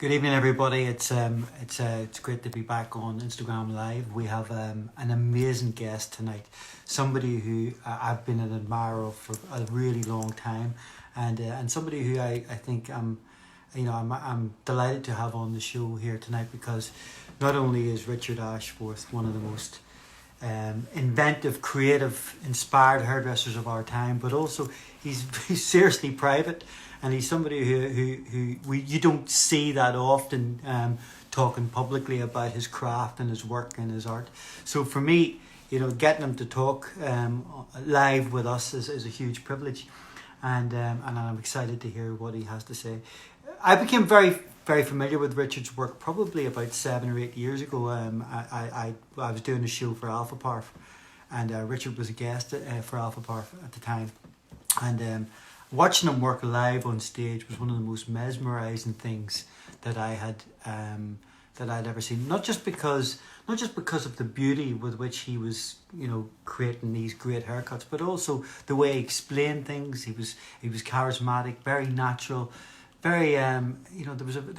Good evening, everybody. It's great to be back on Instagram Live. We have an amazing guest tonight, somebody who I've been an admirer of for a really long time, and somebody who I think I'm delighted to have on the show here tonight, because not only is Richard Ashforth one of the most inventive, creative, inspired hairdressers of our time, but also he's seriously private, and he's somebody who you don't see that often talking publicly about his craft and his work and his art. So for me, getting him to talk live with us is a huge privilege, and I'm excited to hear what he has to say. I became very familiar with Richard's work probably about 7 or 8 years ago. I was doing a show for Alpha Parf, and Richard was a guest for Alpha Parf at the time, and watching him work live on stage was one of the most mesmerizing things that I'd ever seen. Not just because of the beauty with which he was, creating these great haircuts, but also the way he explained things. He was charismatic, very natural, very there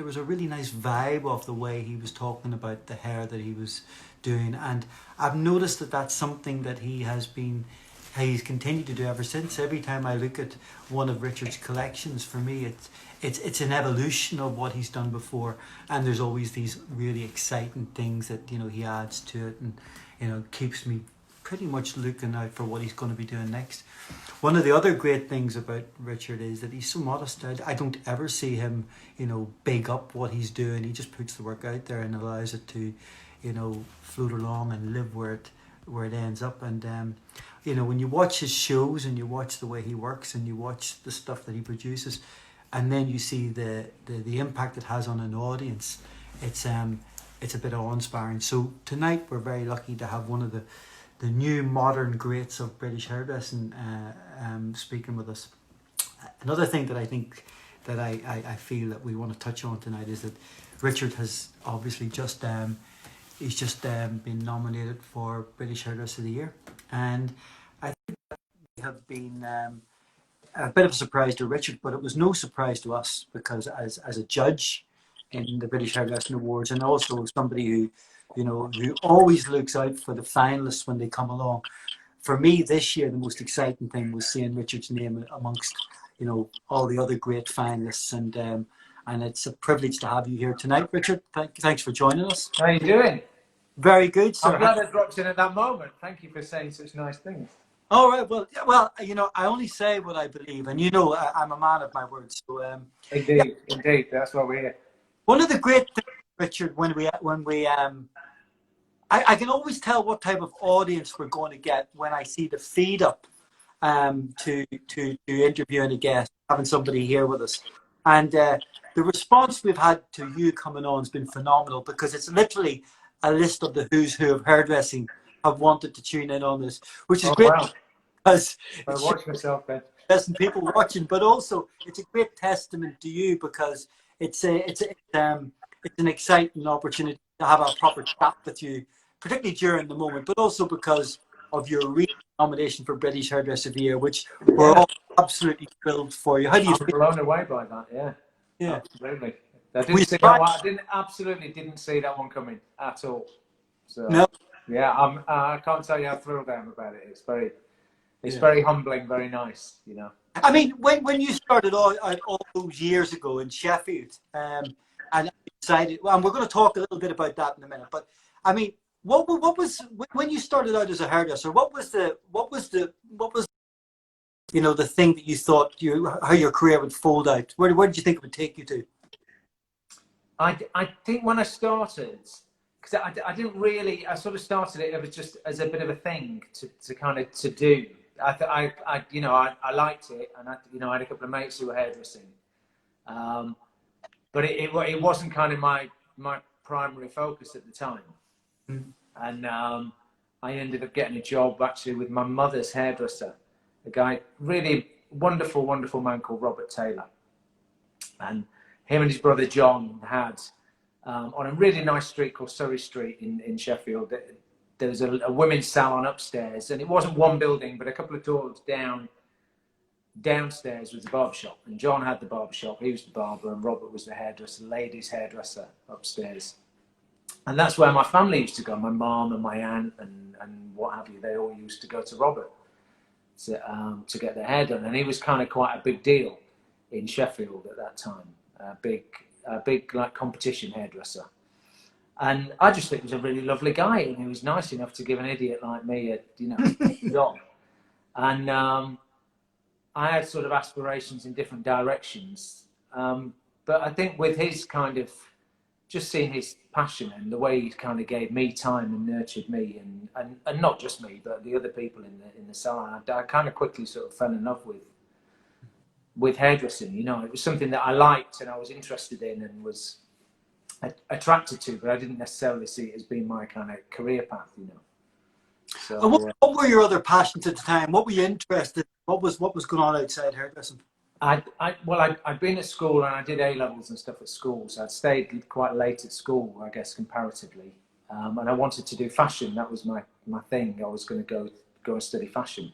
was a really nice vibe of the way he was talking about the hair that he was doing, and I've noticed that that's something that he's continued to do ever since. Every time I look at one of Richard's collections, for me it's an evolution of what he's done before, and there's always these really exciting things that he adds to it, and keeps me pretty much looking out for what he's going to be doing next. One of the other great things about Richard is that he's so modest. I don't ever see him big up what he's doing. He just puts the work out there and allows it to float along and live where it ends up. And when you watch his shows and you watch the way he works and you watch the stuff that he produces, and then you see the impact it has on an audience, it's a bit awe-inspiring. So tonight we're very lucky to have one of the new modern greats of British hairdressing speaking with us. Another thing that I think that I feel that we want to touch on tonight is that Richard has obviously just been nominated for British Hairdresser of the Year, and I think that we have been a bit of a surprise to Richard, but it was no surprise to us, because as a judge in the British Hairdressing Awards, and also somebody who always looks out for the finalists when they come along. For me this year, the most exciting thing was seeing Richard's name amongst all the other great finalists, and it's a privilege to have you here tonight, Richard. Thanks for joining us. How are you doing? Very good, sir. I'm glad I dropped in at that moment. Thank you for saying such nice things. All right. Well, I only say what I believe, and I'm a man of my words. So, Indeed, that's why we're here. One of the great things, Richard, I can always tell what type of audience we're going to get when I see the feed up to interviewing a guest, having somebody here with us. And the response we've had to you coming on has been phenomenal, because it's literally a list of the who's who of hairdressing have wanted to tune in on this, which is great. Wow. Because I watch myself then. There's people watching, but also it's a great testament to you, because it's an exciting opportunity to have a proper chat with you, particularly during the moment, but also because of your nomination for British Hairdresser of the Year, which we're all absolutely thrilled for you. How do you feel? Blown away by that, yeah. Yeah. Absolutely. I absolutely didn't see that one coming at all. So, no. Yeah, I can't tell you how thrilled I am about it. It's very humbling, very nice, I mean, when you started all those years ago in Sheffield, and decided, well, and we're going to talk a little bit about that in a minute, but I mean, what was when you started out as a hairdresser? What was the the thing that you thought how your career would fold out? Where did you think it would take you to? I think when I started, because I didn't really, I sort of started it was just as a bit of a thing to do. I liked it, and I had a couple of mates who were hairdressing, but it wasn't kind of my primary focus at the time. And I ended up getting a job actually with my mother's hairdresser, a guy, really wonderful man called Robert Taylor, and him and his brother John had on a really nice street called Surrey Street in Sheffield. There was a women's salon upstairs, and it wasn't one building, but a couple of doors down. downstairs was the barber shop, and John had the barber shop. He was the barber, and Robert was the hairdresser, ladies hairdresser upstairs. And that's where my family used to go. My mom and my aunt and what have you, they all used to go to Robert to get their hair done. And he was kind of quite a big deal in Sheffield at that time, a big like competition hairdresser. And I just think he was a really lovely guy, and he was nice enough to give an idiot like me a job. And I had sort of aspirations in different directions. But I think with his kind of, just seeing his passion and the way he kind of gave me time and nurtured me, and not just me, but the other people in the salon, I kind of quickly sort of fell in love with hairdressing. You know, it was something that I liked and I was interested in and was attracted to, but I didn't necessarily see it as being my kind of career path, you know. So, and what were your other passions at the time? What were you interested in? What was going on outside hairdressing? I'd been at school and I did A-levels and stuff at school, so I'd stayed quite late at school, I guess, comparatively. And I wanted to do fashion. That was my thing. I was going to go and study fashion.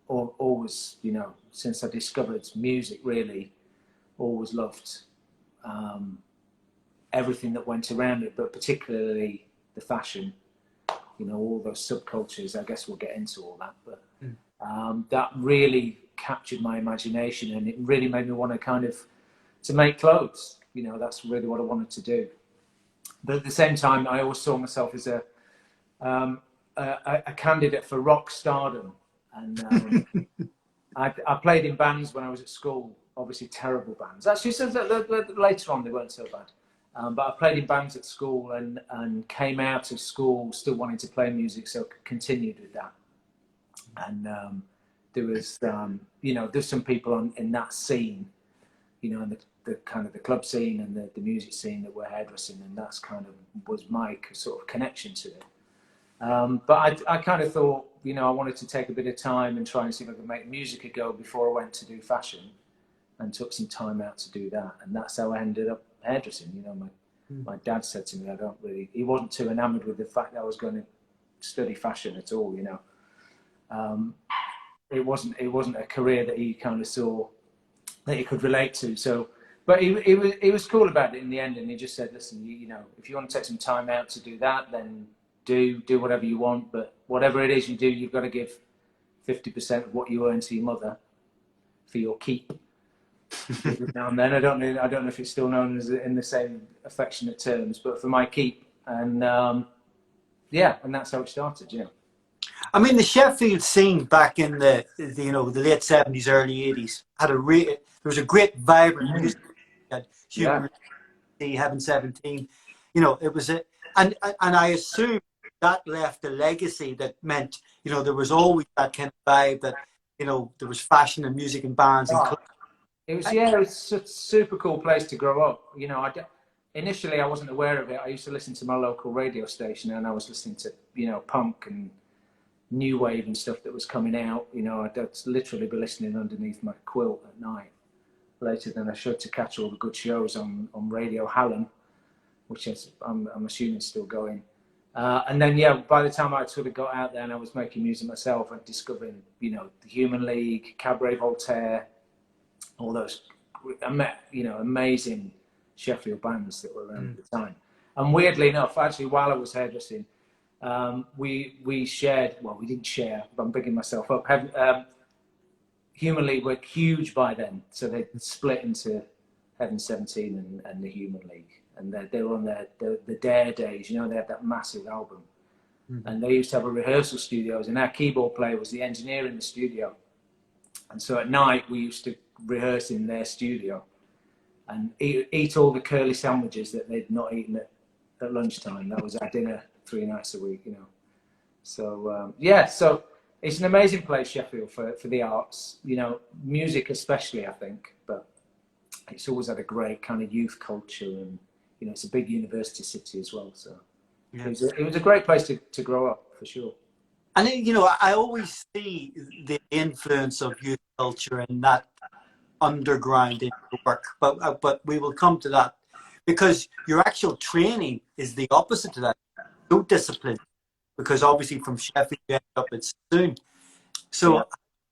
Always, you know, since I discovered music, really, always loved everything that went around it, but particularly the fashion. You know, all those subcultures. I guess we'll get into all that, but that really captured my imagination, and it really made me want to make clothes. You know, that's really what I wanted to do. But at the same time, I always saw myself as a candidate for rock stardom, and I played in bands when I was at school. Obviously, terrible bands. Actually, so later on they weren't so bad. But I played in bands at school and came out of school still wanting to play music, so continued with that. And there was, you know, there's some people in that scene, you know, in the kind of the club scene and the music scene that were hairdressing, and that's kind of was my sort of connection to it. But I kind of thought, you know, I wanted to take a bit of time and try and see if I could make music a go before I went to do fashion, and took some time out to do that. And that's how I ended up hairdressing. You know, my dad said to me, he wasn't too enamored with the fact that I was going to study fashion at all, you know. It wasn't a career that he kind of saw that he could relate to. So, but he was cool about it in the end, and he just said, listen, you know, if you want to take some time out to do that, then do whatever you want, but whatever it is you do, you've got to give 50% of what you earn to your mother for your keep. Now and then, I don't know if it's still known as in the same affectionate terms, but for my keep, and yeah, and that's how it started. You know, I mean, the Sheffield scene back in the you know, the late 70s, early 80s had there was a great vibrant music. Human Heaven 17, you know, it was and I assume that left a legacy that meant, you know, there was always that kind of vibe that, you know, there was fashion and music and bands and clubs. It was a super cool place to grow up. You know, initially I wasn't aware of it. I used to listen to my local radio station, and I was listening to, you know, punk and new wave and stuff that was coming out. You know, I'd literally be listening underneath my quilt at night later than I should to catch all the good shows on Radio Hallam, which is, I'm assuming still going. And then, yeah, by the time I sort of got out there and I was making music myself, I discovered, you know, the Human League, Cabaret Voltaire, all those, you know, amazing Sheffield bands that were around at the time. And weirdly enough, actually, while I was hairdressing, we shared, well, we didn't share, but I'm bigging myself up. Human League were huge by then, so they split into Heaven 17 and the Human League. And they were on the Dare days, you know, they had that massive album. And they used to have a rehearsal studios, and our keyboard player was the engineer in the studio. And so at night, we used to rehearse in their studio and eat all the curly sandwiches that they'd not eaten at lunchtime. That was our dinner 3 nights a week, you know. So, yeah, so it's an amazing place, Sheffield, for the arts, you know, music especially, I think, but it's always had a great kind of youth culture, and, you know, it's a big university city as well. So yeah. It was a great place to grow up, for sure. And, you know, I always see the influence of youth culture and that underground in your work, but we will come to that, because your actual training is the opposite to that. No discipline, because obviously from Sheffield you end up in Soon. So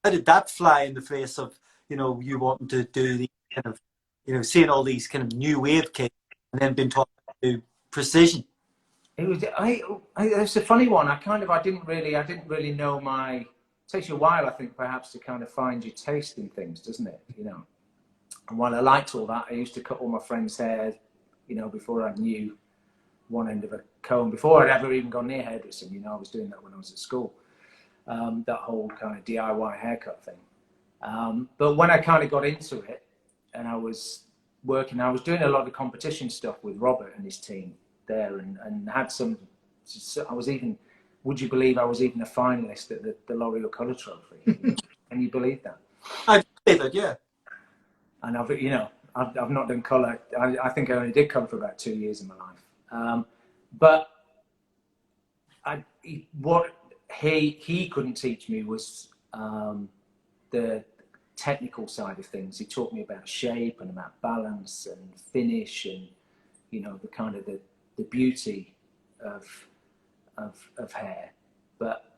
how did that fly in the face of, you wanting to do the kind of, seeing all these kind of new wave kits and then being taught to do precision? It was it's a funny one. I didn't really know my. It takes you a while, I think, perhaps to kind of find your taste in things, doesn't it? And while I liked all that, I used to cut all my friends' hair, before I knew one end of a comb, before I'd ever even gone near hairdressing. I was doing that when I was at school. That whole kind of DIY haircut thing. But when I kind of got into it, and I was doing a lot of competition stuff with Robert and his team there, and had some. Would you believe I was even a finalist at the L'Oreal Colour Trophy? Can you believe that? I believe it, yeah. And I've not done colour. I think I only did colour for about 2 years in my life. But what he couldn't teach me was the technical side of things. He taught me about shape and about balance and finish, and the kind of the beauty of hair. But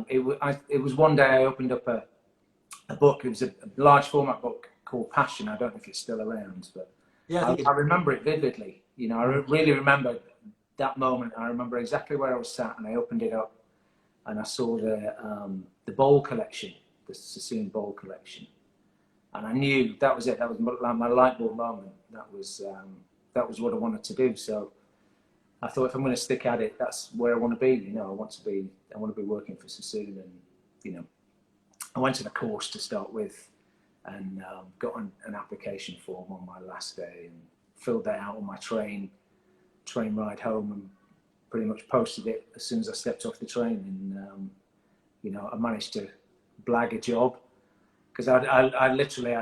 it was one day I opened up a book. It was a large format book called Passion. I don't know if it's still around, but yeah, I remember it vividly. I really remember that moment. I remember exactly where I was sat, and I opened it up, and I saw the bowl collection, the Sassoon bowl collection, and I knew that was it. That was my light bulb moment. That was what I wanted to do. So I thought, if I'm going to stick at it, that's where I want to be. I want to be working for Sassoon, and I went to the course to start with, and got an application form on my last day, and filled that out on my train ride home, and pretty much posted it as soon as I stepped off the train. And I managed to blag a job, because I literally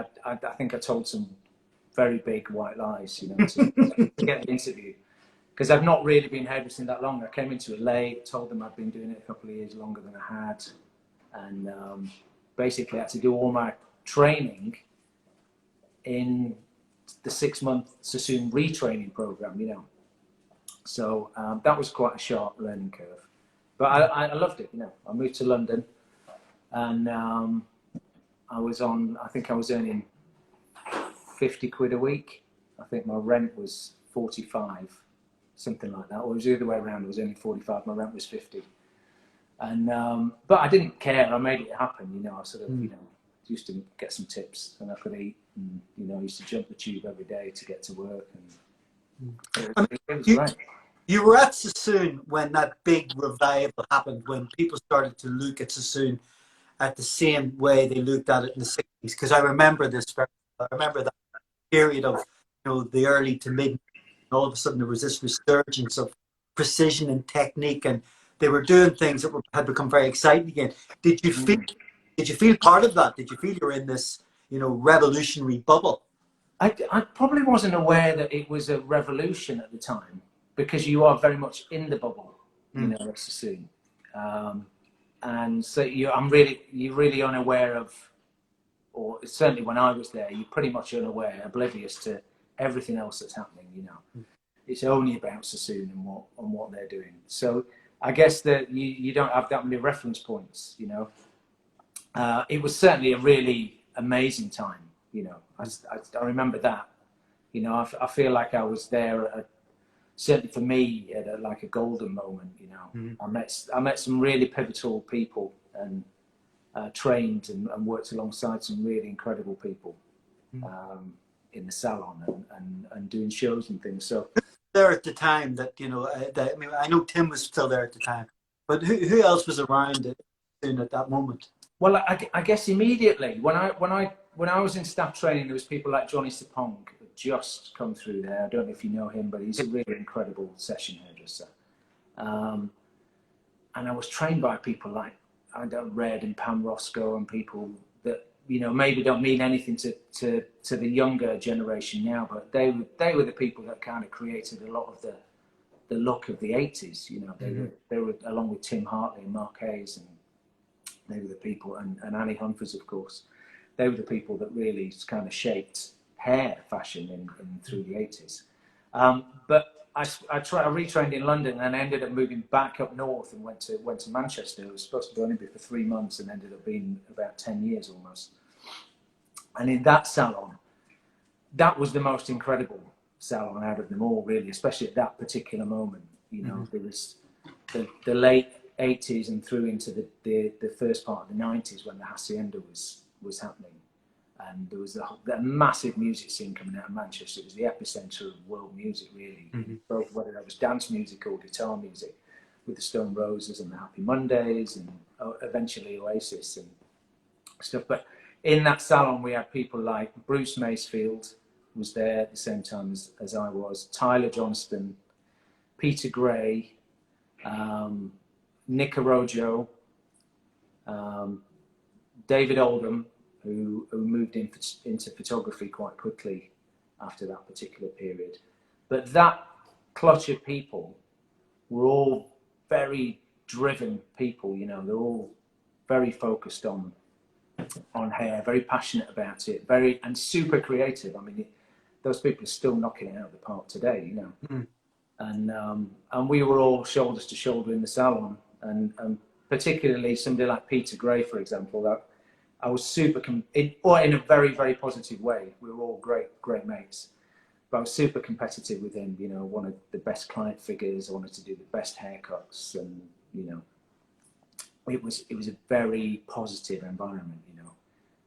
think I told some very big white lies, to get the interview. Because I've not really been hairdressing that long. I came into it late, told them I'd been doing it a couple of years longer than I had, and basically had to do all my training in the 6-month Sassoon retraining program, So that was quite a sharp learning curve. But I loved it, I moved to London, and I think I was earning 50 quid a week. I think my rent was 45. Something like that, or it was the other way around. It was only 45. My rent was 50, and but I didn't care. I made it happen. I sort of used to get some tips, and I could eat, and I used to jump the tube every day to get to work, and it was great. You were at Sassoon when that big revival happened, when people started to look at Sassoon at the same way they looked at it in the 60s. Because I remember this. I remember that period of the early to mid. All of a sudden there was this resurgence of precision and technique, and they were doing things that had become very exciting again. Did you feel part of that? Did you feel you were in this revolutionary bubble? I probably wasn't aware that it was a revolution at the time, because you are very much in the bubble, at Sassoon, and so you're really unaware of, or certainly when I was there, you're pretty much unaware, oblivious to everything else that's happening. It's only about Sassoon and what they're doing. So I guess that you don't have that many reference points. It was certainly a really amazing time. I remember that. I feel like I was there certainly for me at a golden moment. I met some really pivotal people, and trained and worked alongside some really incredible people. In the salon and doing shows and things. So there at the time that I know Tim was still there at the time, but who else was around at that moment? Well, I guess immediately when I was in staff training, there was people like Johnny Sapong who had just come through there. I don't know if you know him, but he's a really incredible session hairdresser. And I was trained by people like Red and Pam Roscoe, and people that maybe don't mean anything to the younger generation now, but they were the people that kind of created a lot of the look of the 80s. They were along with Tim Hartley and Mark Hayes, and they were the people, and Annie Humphries, of course. They were the people that really kind of shaped hair fashion in through the 80s. But I retrained in London and ended up moving back up north and went to Manchester. It was supposed to only be for 3 months and ended up being about 10 years almost. And in that salon, that was the most incredible salon out of them all, really, especially at that particular moment. You know, there was the late 80s and through into the first part of the 90s when the Hacienda was happening. And there was a massive music scene coming out of Manchester. It was the epicenter of world music, really. Both whether that was dance music or guitar music, with the Stone Roses and the Happy Mondays and eventually Oasis and stuff. But in that salon, we had people like Bruce Macefield was there at the same time as I was, Tyler Johnston, Peter Gray, Nick Arojo, David Oldham, who moved into photography quite quickly after that particular period. But that clutch of people were all very driven people, you know, they're all very focused on hair, very passionate about it, and super creative. I mean, those people are still knocking it out of the park today, you know. And we were all shoulders to shoulder in the salon, and particularly somebody like Peter Gray, for example, that I was super, in a very, very positive way. We were all great mates. But I was super competitive with him, you know, wanted the best client figures, I wanted to do the best haircuts, and, you know, it was a very positive environment, you know.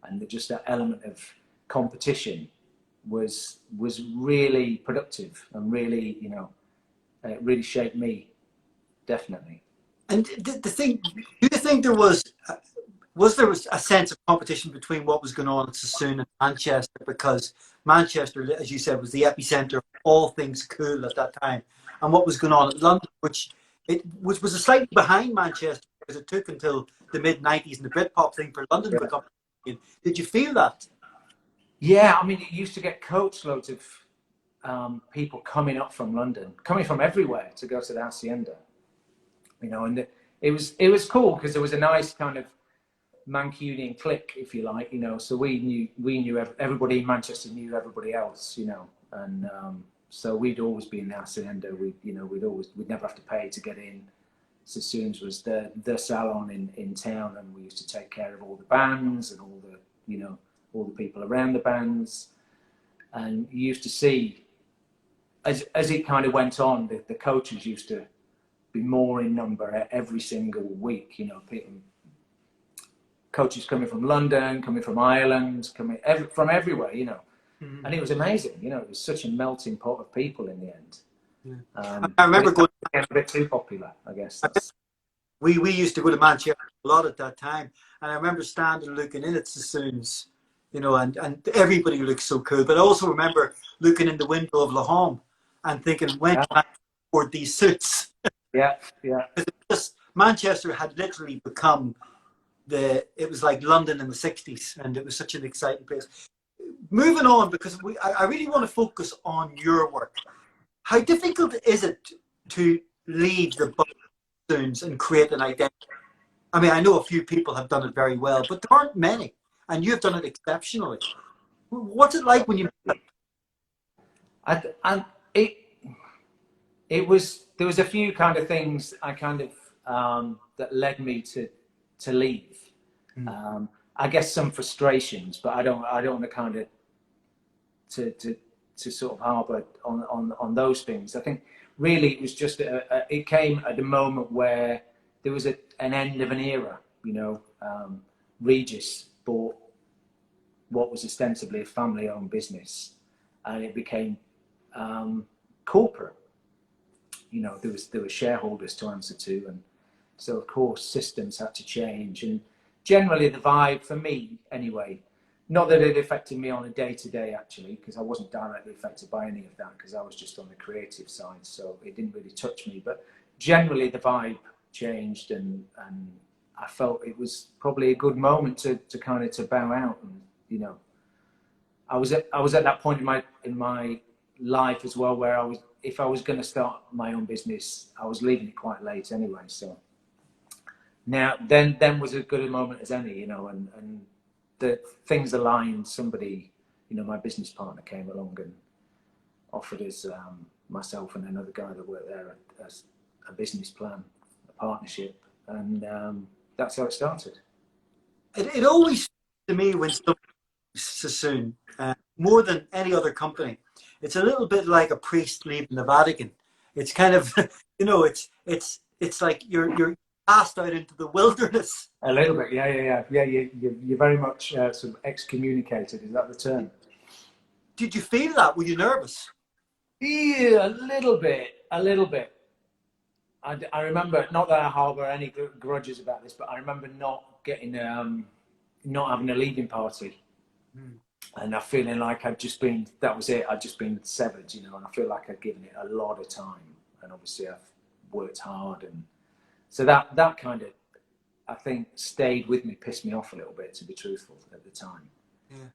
And just that element of competition was really productive and really, you know, it really shaped me, definitely. And the thing, do you think there was a sense of competition between what was going on in Sassoon and Manchester? Because Manchester, as you said, was the epicenter of all things cool at that time. And what was going on at London, which was slightly behind Manchester, because it took until the mid-90s and the Britpop thing for London to become. Did you feel that? Yeah, I mean, it used to get coach loads of people coming up from London, coming from everywhere to go to the Hacienda. You know, and it was cool because there was a nice kind of Mancunian clique, if you like, you know. So we knew everybody in Manchester knew everybody else, you know, and so we'd always be in the Hacienda. We'd never have to pay to get in. Sassoon's was the salon in town, and we used to take care of all the bands and all the people around the bands. And you used to see, as it kind of went on, the coaches used to be more in number every single week, you know, coaches coming from London, coming from Ireland, from everywhere, you know. And it was amazing, you know, it was such a melting pot of people in the end. I remember going a bit too popular, I guess. We used to go to Manchester a lot at that time, and I remember standing looking in at Sassoon's, you know, and everybody looked so cool. But I also remember looking in the window of La Home and thinking, when can I afford these suits? Yeah. Manchester had literally become it was like London in the 60s, and it was such an exciting place. Moving on, because I really want to focus on your work. How difficult is it to leave the Sassoons and create an identity? I mean, I know a few people have done it very well, but there aren't many, and you've done it exceptionally. What's it like when you? There was a few kind of things I kind of that led me to leave. I guess some frustrations, but I don't want to kind of to sort of harbour on those things. I think really it was just it came at a moment where there was an end of an era. You know, Regis bought what was ostensibly a family-owned business, and it became corporate. You know, there were shareholders to answer to, and so of course systems had to change. And generally the vibe for me, anyway, not that it affected me on a day-to-day actually, because I wasn't directly affected by any of that because I was just on the creative side, so it didn't really touch me. But generally the vibe changed, and I felt it was probably a good moment to kind of to bow out. And you know, I was at that point in my life as well where if I was going to start my own business, I was leaving it quite late anyway. So now then was as good a moment as any, you know, and the things aligned. Somebody, you know, my business partner came along, and offered us, myself and another guy that worked there, as a business plan, a partnership, and that's how it started. It always to me when Sassoon, more than any other company, it's a little bit like a priest leaving the Vatican. It's kind of, it's like you're cast out into the wilderness. A little bit, yeah. You're very much sort of excommunicated. Is that the term? Did you feel that? Were you nervous? Yeah, a little bit. I remember, not that I harbour any grudges about this, but I remember not getting, not having a leaving party. And I feeling like that was it. I'd just been severed, and I feel like I'd given it a lot of time. And obviously I've worked hard. And so that kind of, I think, stayed with me, pissed me off a little bit, to be truthful, at the time. Yeah.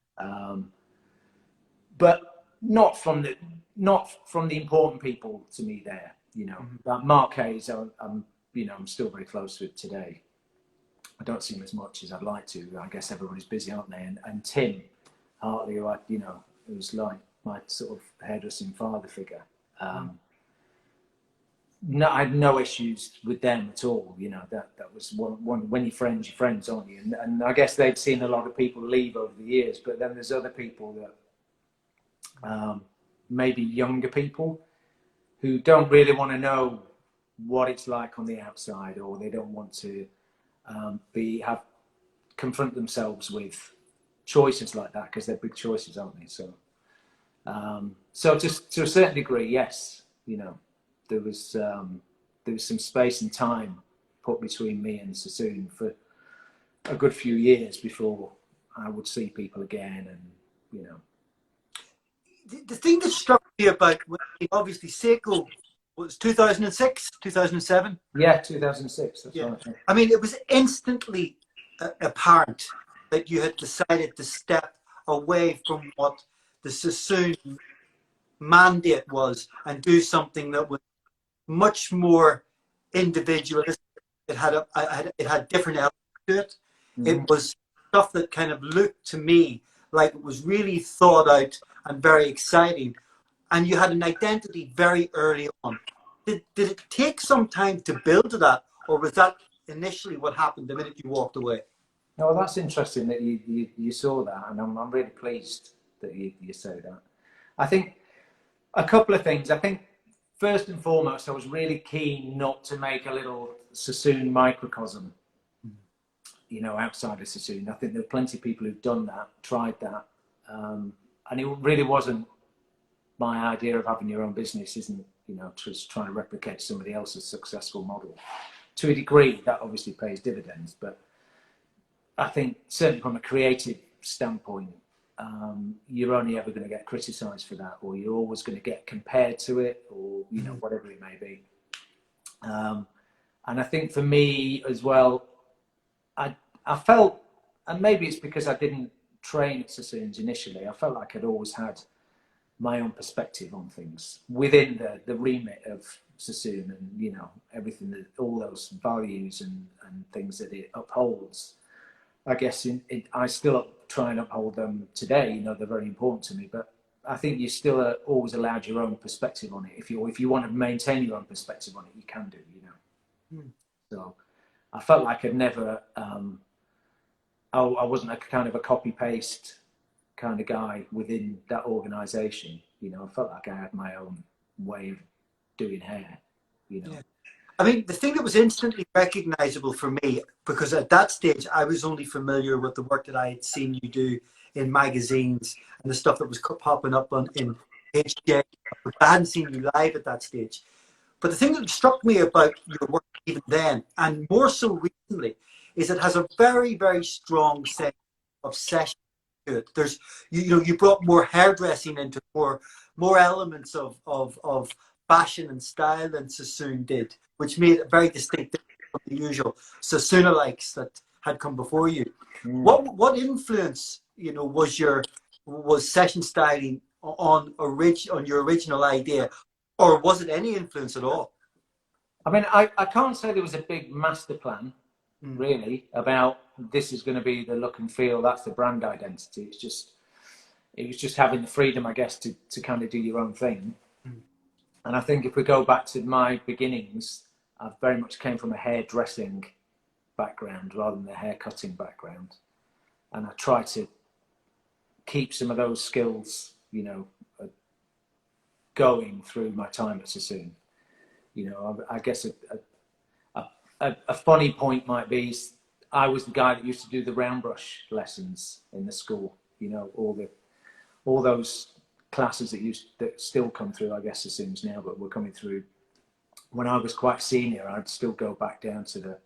But not from the important people to me there, Like Mark Hayes, I'm still very close with today. I don't see him as much as I'd like to. I guess everybody's busy, aren't they? And Tim Hartley, who's like my sort of hairdressing father figure. No, I had no issues with them at all. That was one when you're friends, aren't you? And I guess they'd seen a lot of people leave over the years, but then there's other people that maybe younger people who don't really want to know what it's like on the outside, or they don't want to confront themselves with choices like that, because they're big choices, aren't they? So just to a certain degree, yes, there was some space and time put between me and Sassoon for a good few years before I would see people again, and The thing that struck me about, obviously, Seiko was 2006, 2007. Yeah, 2006. That's right. I mean, it was instantly apparent that you had decided to step away from what the Sassoon mandate was and do something that was much more individualistic. It had different elements to it. It was stuff that kind of looked to me like it was really thought out and very exciting. And you had an identity very early on. Did it take some time to build that, or was that initially what happened the minute you walked away? No, that's interesting that you saw that, and I'm really pleased that you say that. I think a couple of things. I think first and foremost, I was really keen not to make a little Sassoon microcosm, outside of Sassoon. I think there are plenty of people who've done that, tried that, and it really wasn't my idea of having your own business. Isn't just trying to replicate somebody else's successful model. To a degree, that obviously pays dividends, but I think certainly from a creative standpoint, you're only ever going to get criticised for that, or you're always going to get compared to it, or whatever it may be. And I think for me as well, I felt, and maybe it's because I didn't train at Sassoon's initially, I felt like I'd always had my own perspective on things within the remit of Sassoon, and everything, that all those values and things that it upholds. I guess I still try and uphold them today. They're very important to me, but I think you still are always allowed your own perspective on it. If you want to maintain your own perspective on it, you can do. So I felt like I'd never. I wasn't a kind of a copy paste kind of guy within that organisation. I felt like I had my own way of doing hair. Yeah. I mean, the thing that was instantly recognisable for me, because at that stage I was only familiar with the work that I had seen you do in magazines and the stuff that was popping up in HJ. I hadn't seen you live at that stage. But the thing that struck me about your work even then, and more so recently, is it has a very, very strong sense of session to it. There's, you brought more hairdressing into more elements of fashion and style than Sassoon did, which made it very distinctive from the usual Sassoon-alikes that had come before you. What influence, was session styling on your original idea, or was it any influence at all? I mean, I can't say there was a big master plan, really, about this is going to be the look and feel, that's the brand identity. it was just having the freedom, I guess, to kind of do your own thing. Mm. And I think if we go back to my beginnings, I very much came from a hairdressing background rather than a hair cutting background. And I try to keep some of those skills, you know, going through my time at Sassoon. You know, I guess a funny point might be I was the guy that used to do the round brush lessons in the school. You know, all those classes that still come through, I guess, Sassoons now, but were coming through. When I was quite senior, I'd still go back down to the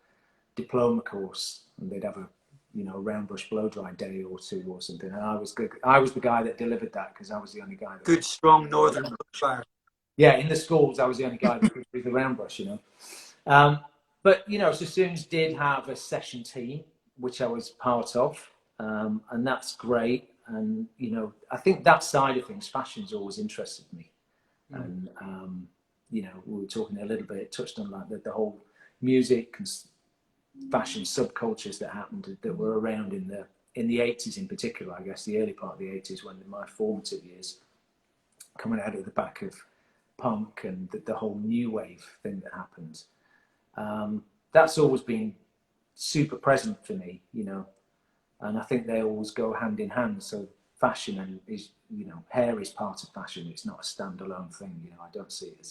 diploma course, and they'd have a, you know, round brush blow dry day or two or something. And I was the guy that delivered that, because I was the only guy that Good, strong northern fire. yeah, in the schools, I was the only guy that could do the round brush, you know. But, you know, Sassoons did have a session team, which I was part of, and that's great. And, you know, I think that side of things, fashion's always interested me. And, you know, we were talking a little bit, touched on like the whole music and fashion subcultures that happened, that were around in the 80s in particular, I guess, the early part of the 80s, when in my formative years, coming out of the back of punk and the whole new wave thing that happened. That's always been super present for me, you know, and I think they always go hand in hand. So fashion is, you know, hair is part of fashion. It's not a standalone thing, you know. I don't see it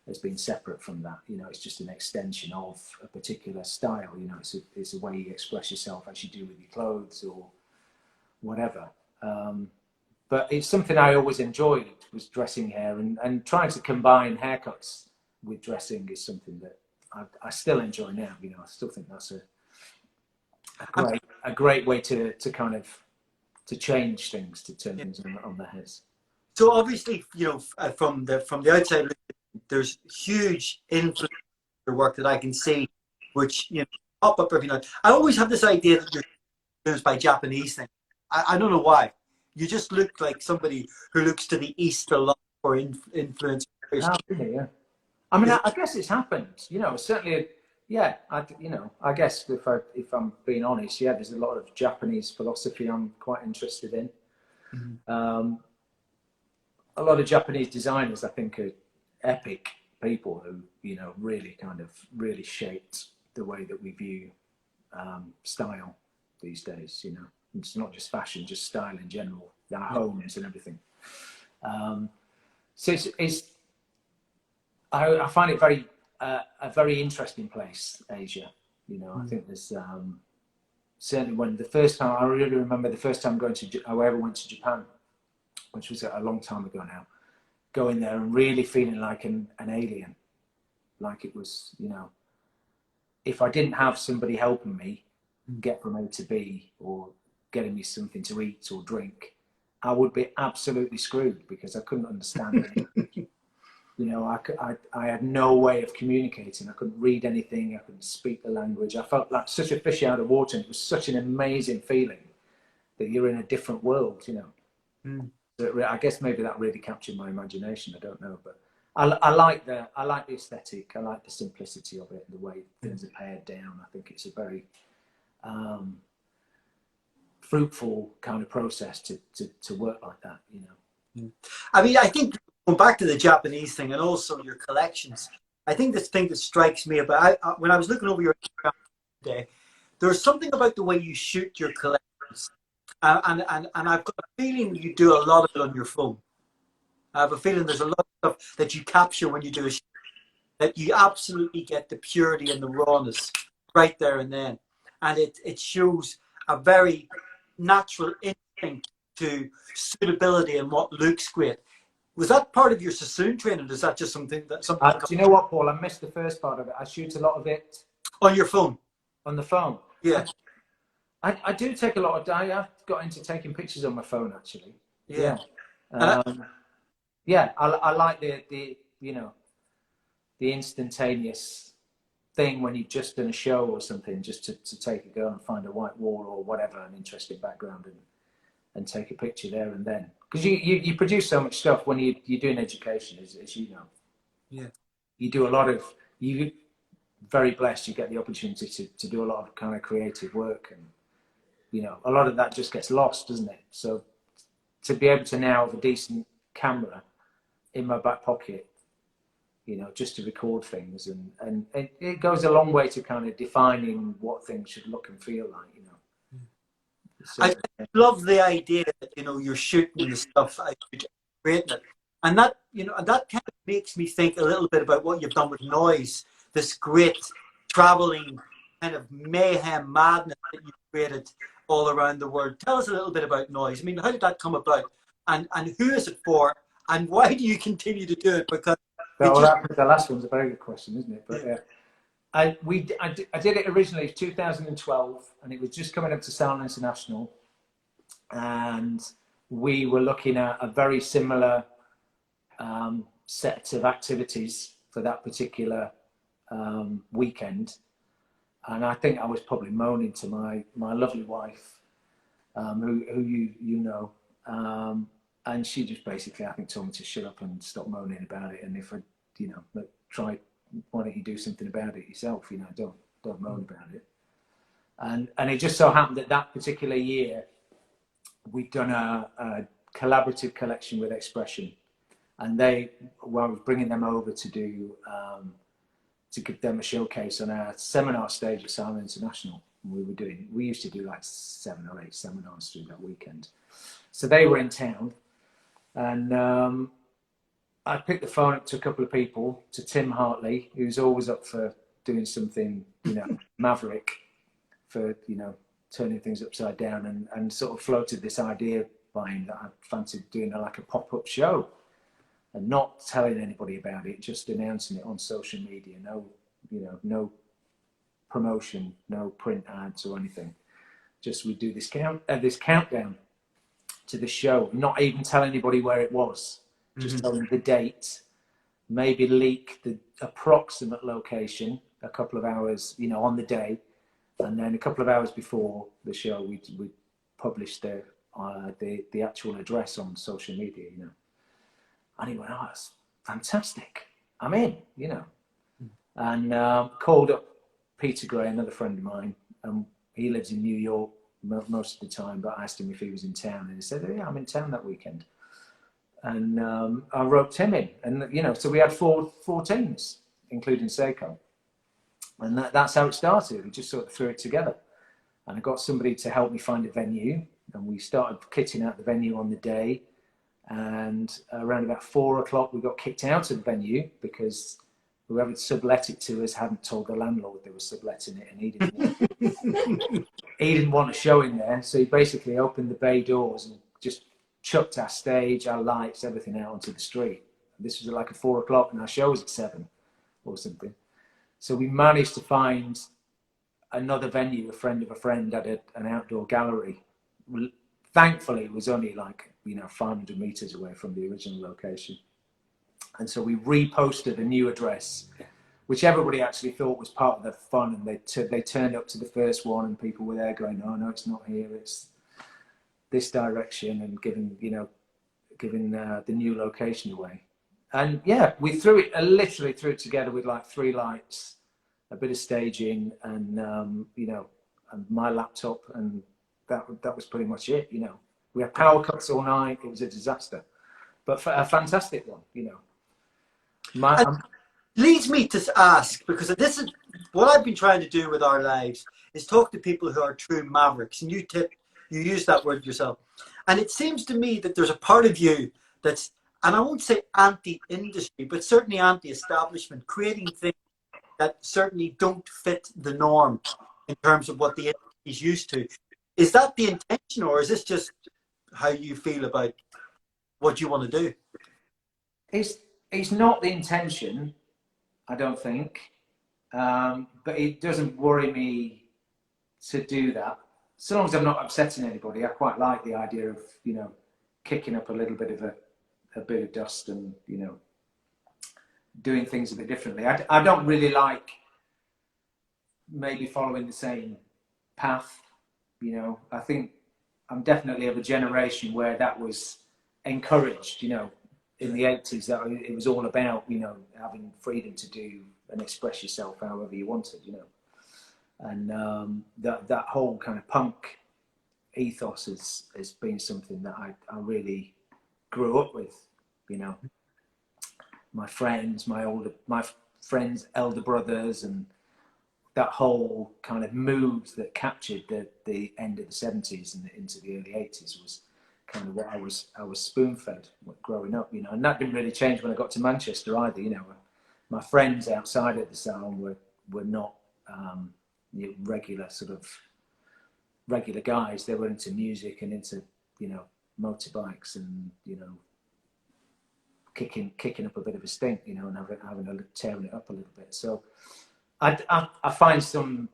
as being separate from that. You know, it's just an extension of a particular style. You know, it's a way you express yourself, as you do with your clothes or whatever. But it's something I always enjoyed, was dressing hair, and trying to combine haircuts with dressing is something that I still enjoy now. You know, I still think that's a great way to kind of to change things, to turn things on their heads. So obviously, you know, from the outside, there's huge influence in your work that I can see, which, you know, pop up every night. I always have this idea that you're influenced by Japanese things. I don't know why. You just look like somebody who looks to the east a lot for influence. Oh, really, yeah. I mean, I guess it's happened. You know, certainly. Yeah, you know, I guess if I'm being honest, yeah, there's a lot of Japanese philosophy I'm quite interested in. Mm-hmm. A lot of Japanese designers, I think, are epic people who, you know, really shaped the way that we view style these days. You know, it's not just fashion, just style in general, our homes and everything. So I find it a very interesting place, Asia. You know, I think there's certainly when the first time, I really remember the first time I ever went to Japan, which was a long time ago now, going there and really feeling like an alien. Like it was, you know, if I didn't have somebody helping me get from A to B, or getting me something to eat or drink, I would be absolutely screwed, because I couldn't understand anything. You know, I had no way of communicating. I couldn't read anything. I couldn't speak the language. I felt like such a fish out of water. And it was such an amazing feeling that you're in a different world, you know. So I guess maybe that really captured my imagination. I don't know, but I like the aesthetic. I like the simplicity of it, the way things are pared down. I think it's a very fruitful kind of process to work like that, you know. I mean, I think, going back to the Japanese thing and also your collections, I think this thing that strikes me about, when I was looking over your Instagram today, there's something about the way you shoot your collections, and I've got a feeling you do a lot of it on your phone. I have a feeling there's a lot of stuff that you capture when you do a shoot, that you absolutely get the purity and the rawness right there and then, and it shows a very natural instinct to suitability and what looks great. Was that part of your Sassoon training? Or is that just something that do you know what, Paul? I missed the first part of it. I shoot a lot of it on your phone. On the phone. Yeah. I do take a lot of. I've got into taking pictures on my phone, actually. Yeah. Yeah. I like the you know, the instantaneous thing when you've just done a show or something, just to take a go and find a white wall or whatever, an interesting background, and take a picture there and then. Because you produce so much stuff when you're doing education, as you know. Yeah. You do a lot of, you're very blessed, you get the opportunity to do a lot of kind of creative work, and, you know, a lot of that just gets lost, doesn't it? So to be able to now have a decent camera in my back pocket, you know, just to record things, and it goes a long way to kind of defining what things should look and feel like, you know. So, I love the idea that, you know, you're shooting the stuff, you're creating it. And that, you know, that kind of makes me think a little bit about what you've done with Noise, this great traveling kind of mayhem madness that you've created all around the world. Tell us a little bit about Noise. I mean, how did that come about? And who is it for? And why do you continue to do it? Because the last one's a very good question, isn't it? But I did it originally in 2012, and it was just coming up to Sound International, and we were looking at a very similar set of activities for that particular weekend. And I think I was probably moaning to my lovely wife, who you know, and she just basically, I think, told me to shut up and stop moaning about it. And if I, you know, try, why don't you do something about it yourself? You know, don't moan about it. And it just so happened that that particular year, we'd done a collaborative collection with Expression, and I was bringing them over to do to give them a showcase on our seminar stage at Sound International. We used to do like 7 or 8 seminars through that weekend. So they were in town, and I picked the phone up to a couple of people, to Tim Hartley, who's always up for doing something, you know, maverick, for, you know, turning things upside down, and sort of floated this idea by him that I fancied doing like a pop-up show, and not telling anybody about it, just announcing it on social media. No promotion, no print ads or anything. Just we do this countdown to the show, not even tell anybody where it was, just tell them the date, maybe leak the approximate location a couple of hours, you know, on the day, and then a couple of hours before the show, we published the actual address on social media, you know. And he went, "Oh, that's fantastic. I'm in," you know. And called up Peter Gray, another friend of mine, and he lives in New York most of the time, but I asked him if he was in town, and he said, "Yeah, I'm in town that weekend." And I roped him in, and, you know, so we had four teams, including Seiko. And that's how it started. We just sort of threw it together. And I got somebody to help me find a venue, and we started kitting out the venue on the day. And around about 4 o'clock, we got kicked out of the venue because whoever sublet it to us hadn't told the landlord they were subletting it, and he didn't want a show in there. So he basically opened the bay doors and just chucked our stage, our lights, everything out onto the street. This was at like 4 o'clock, and our show was at 7 or something. So we managed to find another venue. A friend of a friend had an outdoor gallery. Thankfully, it was only like, you know, 500 meters away from the original location. And so we reposted a new address, which everybody actually thought was part of the fun. And they turned up to the first one, and people were there going, "Oh no, it's not here. It's this direction," and giving the new location away. And yeah, we literally threw it together with like 3 lights, a bit of staging, and you know, and my laptop, and that was pretty much it. You know, we had power cuts all night. It was a disaster, but a fantastic one. You know, leads me to ask, because this is what I've been trying to do with our lives, is talk to people who are true mavericks, and you use that word yourself. And it seems to me that there's a part of you that's, and I won't say anti-industry, but certainly anti-establishment, creating things that certainly don't fit the norm in terms of what the industry is used to. Is that the intention, or is this just how you feel about what you want to do? It's not the intention, I don't think, but it doesn't worry me to do that. So long as I'm not upsetting anybody. I quite like the idea of, you know, kicking up a little bit of a bit of dust, and, you know, doing things a bit differently. I don't really like maybe following the same path, you know. I think I'm definitely of a generation where that was encouraged, you know. In the 80s, that it was all about, you know, having freedom to do and express yourself however you wanted, you know. And that whole kind of punk ethos has been something that I really grew up with. You know, my friends, my friends' elder brothers, and that whole kind of mood that captured the end of the 70s and into the early 80s was kind of what I was spoon-fed growing up, you know. And that didn't really change when I got to Manchester either, you know. My friends outside of the salon were not regular guys. They were into music and into, you know, motorbikes and, you know, kicking up a bit of a stink, you know, and tearing it up a little bit. So I find some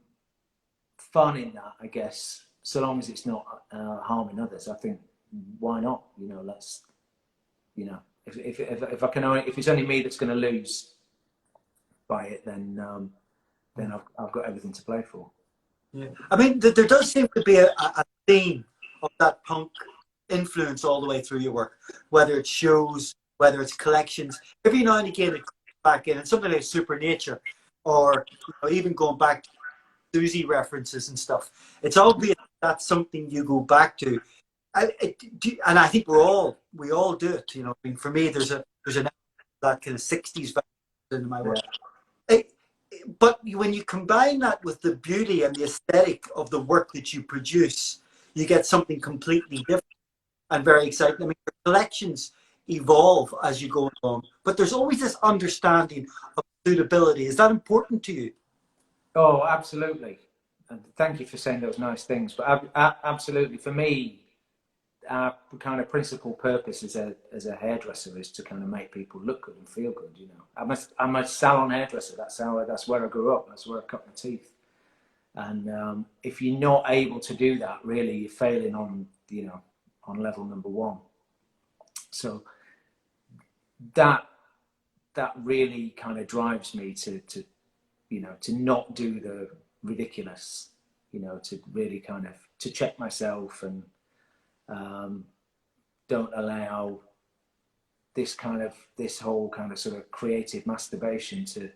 fun in that, I guess, so long as it's not harming others. I think, why not? You know, let's, you know, if I can only, if it's only me that's going to lose by it, then I've got everything to play for. Yeah, I mean, there does seem to be a theme of that punk influence all the way through your work, whether it's shows, whether it's collections. Every now and again, it comes back in, and something like Supernature, or, you know, even going back to Susie references and stuff. It's obvious that's something you go back to, and I think we all do it. You know, I mean, for me, there's that kind of '60s vibe in my work. Yeah. But when you combine that with the beauty and the aesthetic of the work that you produce, you get something completely different and very exciting. I mean, your collections evolve as you go along, but there's always this understanding of suitability. Is that important to you? Oh, absolutely. And thank you for saying those nice things. But absolutely, for me, our kind of principal purpose as a hairdresser is to kind of make people look good and feel good. You know, I'm a salon hairdresser. That's where I grew up. That's where I cut my teeth. And if you're not able to do that, really, you're failing on, you know, on level number one. So that really kind of drives me to you know, to not do the ridiculous, you know, to really kind of to check myself and don't allow this whole kind of sort of creative masturbation to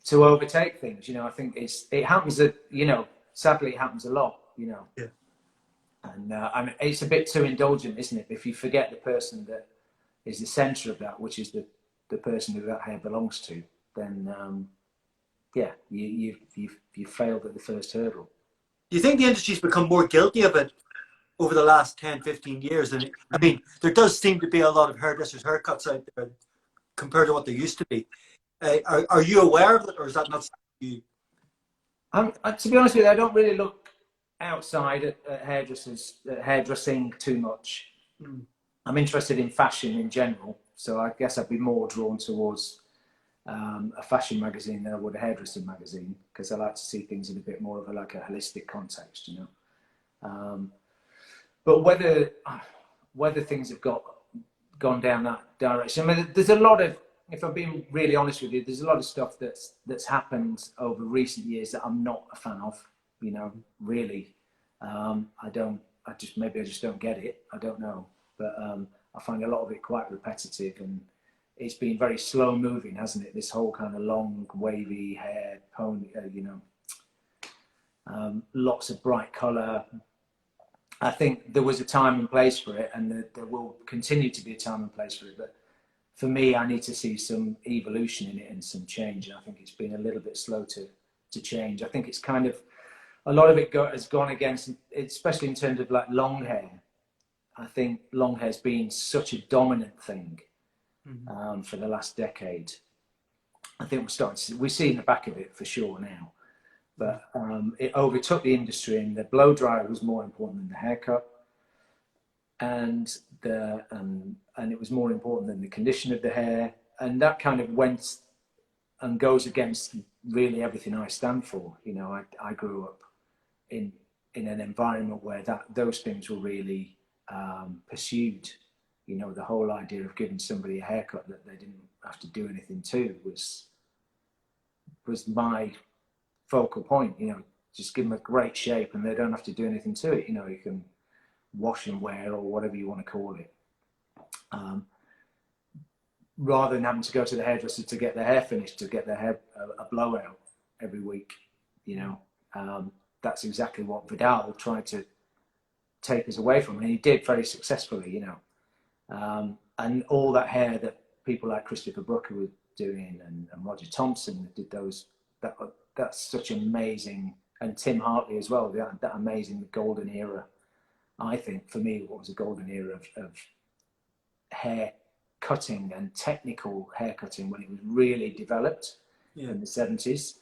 to overtake things. You know, I think it happens that, you know, sadly it happens a lot, you know. Yeah. And it's a bit too indulgent, isn't it? If you forget the person that is the centre of that, which is the person who that hair belongs to, then yeah, you failed at the first hurdle. Do you think the industry's become more guilty of it over the last 10, 15 years? And I mean, there does seem to be a lot of hairdressers' haircuts out there compared to what there used to be. Are you aware of it, or is that not something you... To be honest with you, I don't really look outside at hairdressing too much. I'm interested in fashion in general, so I guess I'd be more drawn towards a fashion magazine than I would a hairdressing magazine, because I like to see things in a bit more of a holistic context, you know. But whether things have gone down that direction, I mean, there's a lot of, if I'm being really honest with you, there's a lot of stuff that's happened over recent years that I'm not a fan of, you know, really. I just don't get it. I don't know, but I find a lot of it quite repetitive, and it's been very slow moving, hasn't it? This whole kind of long, wavy hair, pony, you know, lots of bright colour. I think there was a time and place for it, and there will continue to be a time and place for it. But for me, I need to see some evolution in it and some change. And I think it's been a little bit slow to change. I think it's kind of, a lot of it has gone against, especially in terms of like long hair. I think long hair's been such a dominant thing for the last decade. I think we're seeing the back of it for sure now. But it overtook the industry, and the blow dryer was more important than the haircut, and it was more important than the condition of the hair, and that kind of went and goes against really everything I stand for. You know, I grew up in an environment where those things were really pursued. You know, the whole idea of giving somebody a haircut that they didn't have to do anything to was my focal point. You know, just give them a great shape and they don't have to do anything to it. You know, you can wash and wear, or whatever you want to call it, rather than having to go to the hairdresser to get their hair finished, to get their hair a blowout every week. You know, that's exactly what Vidal tried to take us away from, and he did very successfully, you know. And all that hair that people like Christopher Brooker were doing, and Roger Thompson did those. That's such amazing, and Tim Hartley as well. That amazing golden era. I think for me, what was a golden era of hair cutting and technical hair cutting when it was really developed in the 70s.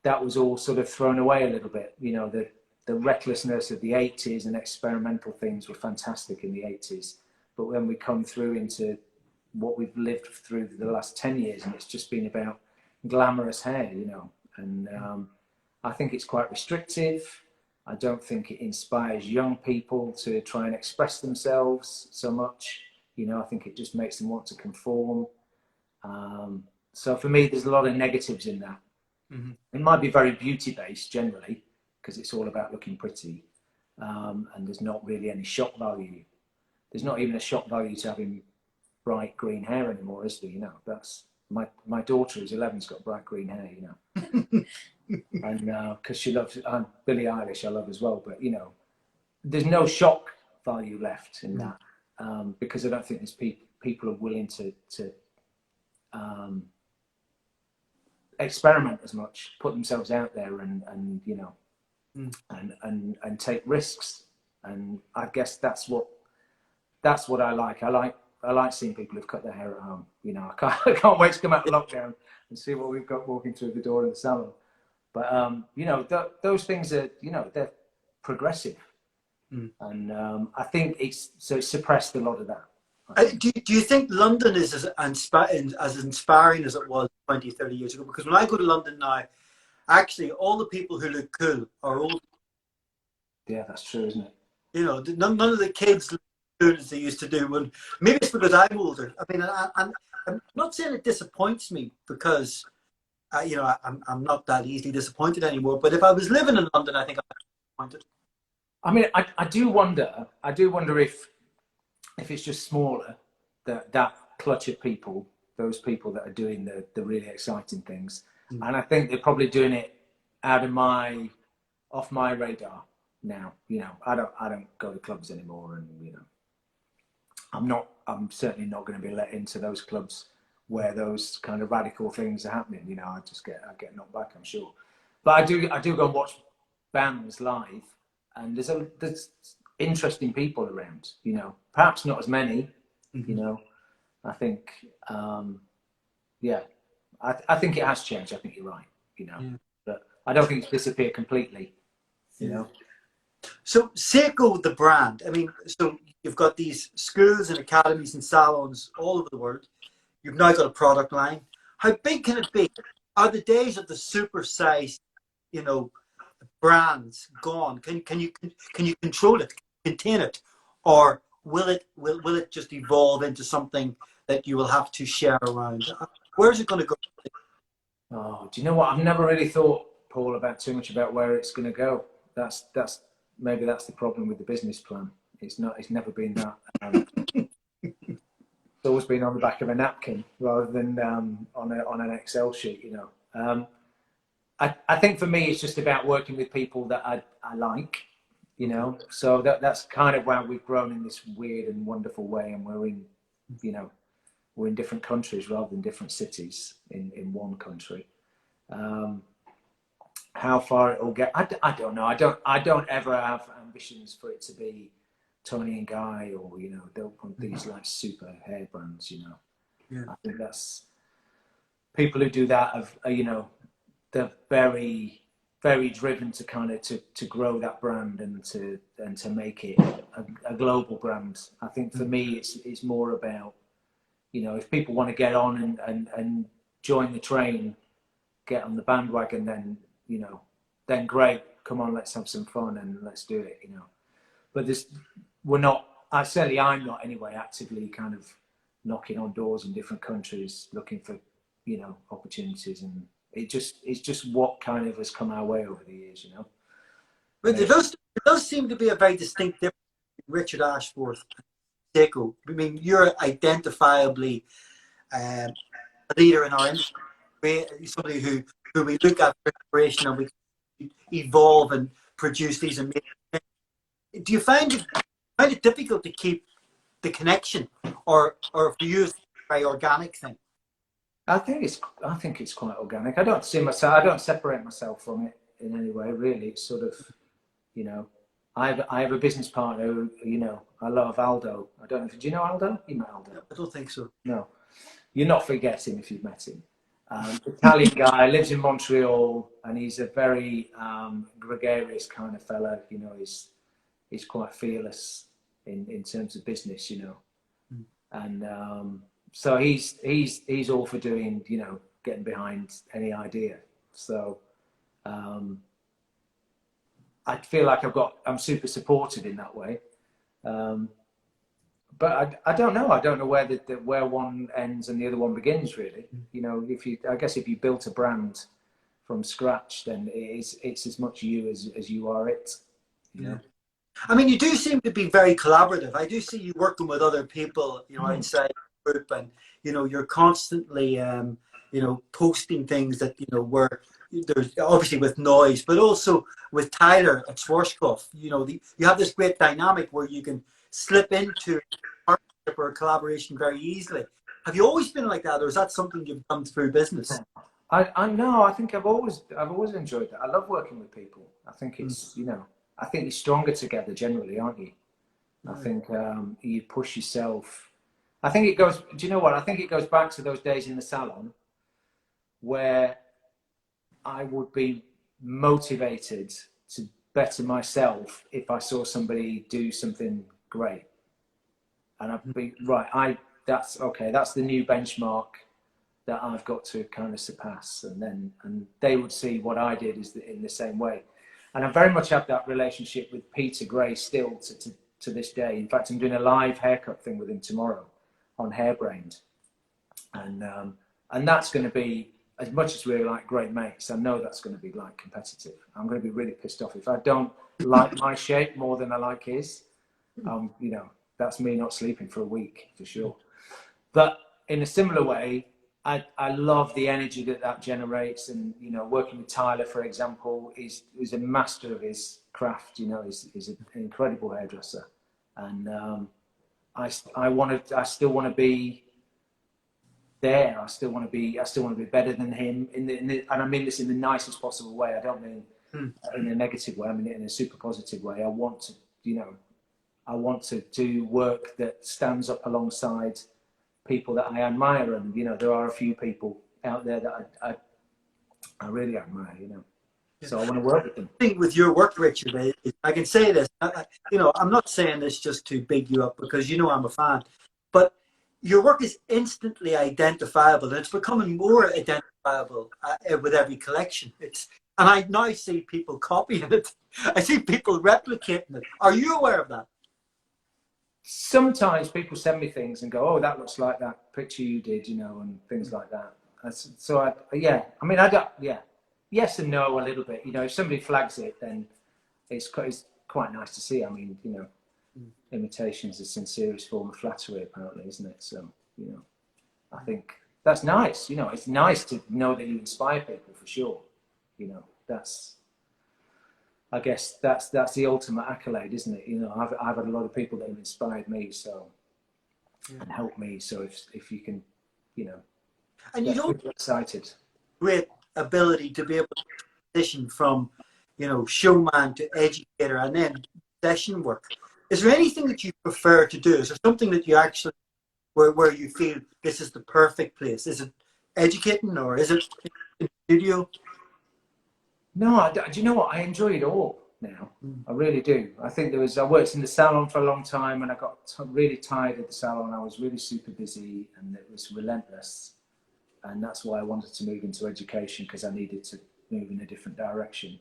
That was all sort of thrown away a little bit. You know, the recklessness of the 80s and experimental things were fantastic in the 80s. But when we come through into what we've lived through the last 10 years, and it's just been about glamorous hair, you know, and I think it's quite restrictive. I don't think it inspires young people to try and express themselves so much. You know, I think it just makes them want to conform. So for me, there's a lot of negatives in that. Mm-hmm. It might be very beauty-based generally, because it's all about looking pretty, and there's not really any shock value. There's not even a shock value to having bright green hair anymore, is there? You know, that's my daughter who's 11's got bright green hair, you know. And because she loves Billie Eilish, I love as well. But you know, there's no shock value left in that, because I don't think there's people are willing to experiment as much, put themselves out there, and you know, and take risks. And I guess that's what I like. I like seeing people who've cut their hair at home. You know, I can't wait to come out of lockdown and see what we've got walking through the door in the salon. But you know, those things are, you know, they're progressive, and I think it's suppressed a lot of that. Do you think London is as inspiring as it was 20, 30 years ago? Because when I go to London now, actually, all the people who look cool are old. Yeah, that's true, isn't it? You know, none of the kids look cool as they used to do. When maybe it's because I'm older. I mean, I'm not saying it disappoints me, because you know, I'm not that easily disappointed anymore. But if I was living in London, I think I'd be disappointed. I mean, I do wonder if it's just smaller, that clutch of people, those people that are doing the really exciting things. And I think they're probably doing it off my radar now. You know, I don't go to clubs anymore, and you know, I'm certainly not going to be let into those clubs where those kind of radical things are happening. You know, I get knocked back, I'm sure. But I do go and watch bands live, and there's interesting people around, you know, perhaps not as many, you know. I think, yeah, I think it has changed. I think you're right, you know, but I don't think it's disappeared completely, you know. So Seiko, the brand, I mean, so you've got these schools and academies and salons all over the world. You've now got a product line. How big can it be? Are the days of the super-sized, you know, brands gone? Can you control it, contain it, or will it just evolve into something that you will have to share around? Where's it going to go? Oh, do you know what? I've never really thought, Paul, about too much about where it's going to go. Maybe that's the problem with the business plan. It's never been that. It's always been on the back of a napkin rather than on an Excel sheet, you know. I think for me, it's just about working with people that I like, you know. So that's kind of why we've grown in this weird and wonderful way, and we're in different countries rather than different cities in one country. How far it will get, I don't know. I don't ever have ambitions for it to be Tony and Guy, or you know, they'll put these like super hair brands, you know. Yeah. I think that's people who do that are, you know, they're very, very driven to kind of to grow that brand and to make it a global brand. I think for me, it's more about, you know, if people want to get on and join the train, get on the bandwagon, then, you know, then great, come on, let's have some fun and let's do it, you know. But I'm not anyway actively kind of knocking on doors in different countries looking for, you know, opportunities, and it's just what kind of has come our way over the years, you know. But it does seem to be a very distinct difference between Richard Ashforth and Seiko. I mean, you're identifiably a leader in our industry, somebody who we look at for inspiration, and we evolve and produce these amazing things. Do you find it difficult to keep the connection, or for you it's a very organic thing? I think it's quite organic. I don't see myself. I don't separate myself from it in any way. Really, it's sort of, you know, I have a business partner who, you know, I love Aldo. I don't know if, do you know Aldo? You know Aldo? I don't think so. No, you're not forgetting if you've met him. Italian guy, lives in Montreal, and he's a very gregarious kind of fella. You know, he's quite fearless in terms of business. You know, and so he's all for doing, you know, getting behind any idea. So I feel like I'm super supported in that way. But I don't know. I don't know where one ends and the other one begins. Really, you know, I guess if you built a brand from scratch, then it's as much you as you are it. You know? I mean, you do seem to be very collaborative. I do see you working with other people, you know, outside the group, and you know, you're constantly, you know, posting things that, you know, where there's obviously with noise, but also with Tyler at Schwarzkopf. You know, you have this great dynamic where you can slip into a partnership or a collaboration very easily. Have you always been like that, or is that something you've done through business? I know. I think I've always enjoyed that. I love working with people. I think it's, you know, I think you're stronger together generally, aren't you? I think you push yourself. I think it goes. Do you know what? I think it goes back to those days in the salon where I would be motivated to better myself if I saw somebody do something great, and I'd be right. That's okay. That's the new benchmark that I've got to kind of surpass, and they would see what I did in the same way. And I very much have that relationship with Peter Gray still to this day. In fact, I'm doing a live haircut thing with him tomorrow on Hairbrained, and that's going to be, as much as we're like great mates, I know that's going to be like competitive. I'm going to be really pissed off if I don't like my shape more than I like his. You know, that's me not sleeping for a week for sure. But in a similar way, I love the energy that generates, and you know, working with Tyler, for example, is a master of his craft. You know, he's an incredible hairdresser, and I still want to be there. I still want to be better than him. And I mean this in the nicest possible way. I don't mean in a negative way. I mean it in a super positive way. I want to, you know, I want to do work that stands up alongside people that I admire, and you know, there are a few people out there that I really admire, you know. So I want to work with them. I think with your work, Richard, I can say this. You know, I'm not saying this just to big you up, because you know I'm a fan, but your work is instantly identifiable, and it's becoming more identifiable with every collection. And I now see people copying it. I see people replicating it. Are you aware of that? Sometimes people send me things and go, "Oh, that looks like that picture you did," you know, and things like that. Yeah. I mean, I don't. Yeah, yes and no a little bit. You know, if somebody flags it, then it's quite nice to see. I mean, you know, imitation is the sincerest form of flattery, apparently, isn't it? So, you know, I think that's nice. You know, it's nice to know that you inspire people for sure. You know, I guess that's the ultimate accolade, isn't it? You know, I've had a lot of people that have inspired me, so and helped me. So if you can, you know, and you don't excited. Great ability to be able to transition from, you know, showman to educator, and then session work. Is there anything that you prefer to do? Is there something that you actually where you feel this is the perfect place? Is it educating, or is it in the studio? No, do you know what? I enjoy it all now. I really do. I think I worked in the salon for a long time, and I got really tired of the salon. I was really super busy, and it was relentless. And that's why I wanted to move into education, because I needed to move in a different direction.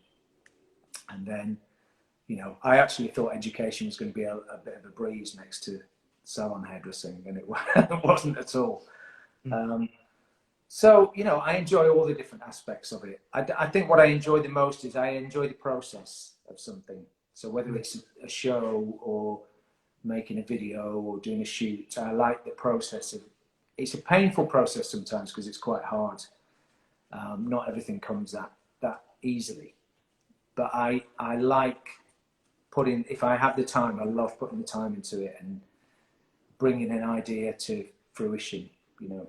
And then, you know, I actually thought education was going to be a bit of a breeze next to salon hairdressing, and it wasn't at all. So, you know, I enjoy all the different aspects of it. I think what I enjoy the most is I enjoy the process of something. So whether it's a show or making a video or doing a shoot, I like the process of. It's a painful process sometimes because it's quite hard. Not everything comes that easily. but I like putting, if I have the time, I love putting the time into it and bringing an idea to fruition, you know,